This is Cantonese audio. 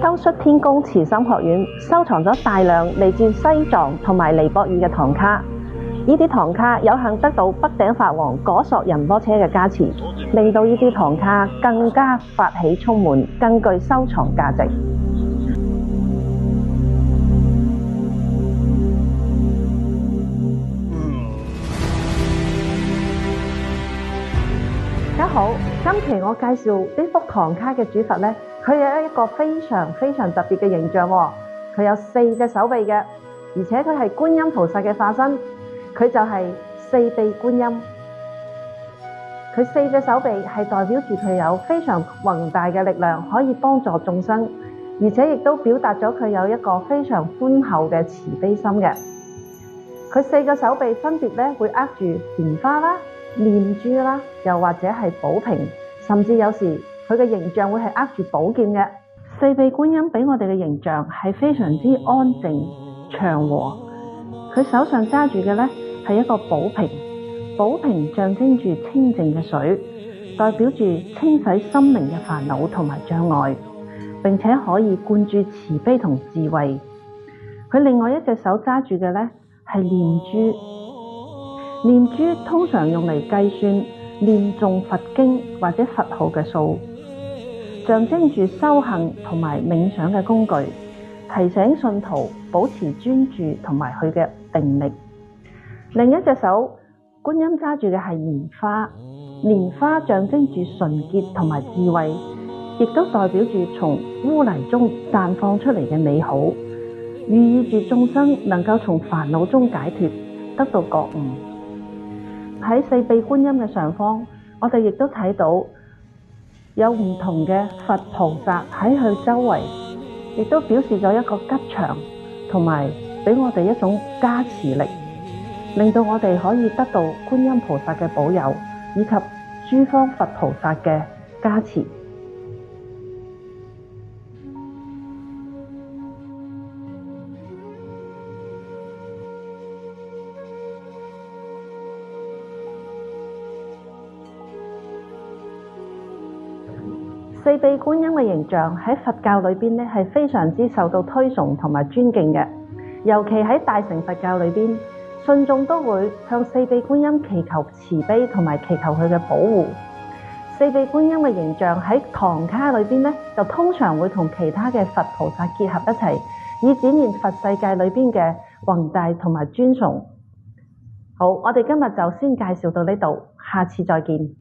兜率天宮慈心學院收藏咗大量嚟自西藏同埋尼泊爾嘅唐卡，呢啲唐卡有幸得到北頂法王果索仁波切嘅加持，令到呢啲唐卡更加法喜充滿，更具收藏價值。大家好，今期我介紹呢幅唐卡嘅主佛呢，佢有一個非常特別嘅形象喎，佢有4隻手臂嘅，而且佢係觀音菩薩嘅化身，佢就係四臂觀音。佢4隻手臂係代表住佢有非常宏大嘅力量，可以幫助眾生，而且亦都表達咗佢有一個非常寬厚嘅慈悲心嘅。佢4個手臂分別咧會握住蓮花啦、念珠啦，又或者係寶瓶，甚至有時佢嘅形象會係握住寶劍嘅。四臂觀音俾我哋嘅形象係非常之安靜祥和。佢手上揸住嘅咧係一個寶瓶，寶瓶象徵住清淨嘅水，代表住清洗心靈嘅煩惱同埋障礙，並且可以灌注慈悲同智慧。佢另外一隻手揸住嘅咧係念珠。念珠通常用嚟計算念誦佛經或者佛號嘅數，象徵住修行同埋冥想嘅工具，提醒信徒保持專注同埋佢嘅定力。另一隻手，觀音揸住嘅係蓮花，蓮花象徵住純潔同埋智慧，亦都代表住從污泥中綻放出嚟嘅美好，寓意住眾生能夠從煩惱中解脫，得到覺悟。喺四臂觀音嘅上方，我哋亦都睇到有唔同嘅佛菩薩喺佢周圍，亦都表示咗一個吉祥，同埋俾我哋一種加持力，令到我哋可以得到觀音菩薩嘅保佑，以及諸方佛菩薩嘅加持。四臂觀音嘅形象喺佛教裏邊咧係非常之受到推崇同埋尊敬嘅，尤其喺大乘佛教裏邊，信眾都會向四臂觀音祈求慈悲同埋祈求佢嘅保護。四臂觀音嘅形象喺唐卡裏邊咧，就通常會同其他嘅佛菩薩結合一齊，以展現佛世界裏邊嘅宏大同埋尊崇。好，我哋今日就先介紹到呢度，下次再見。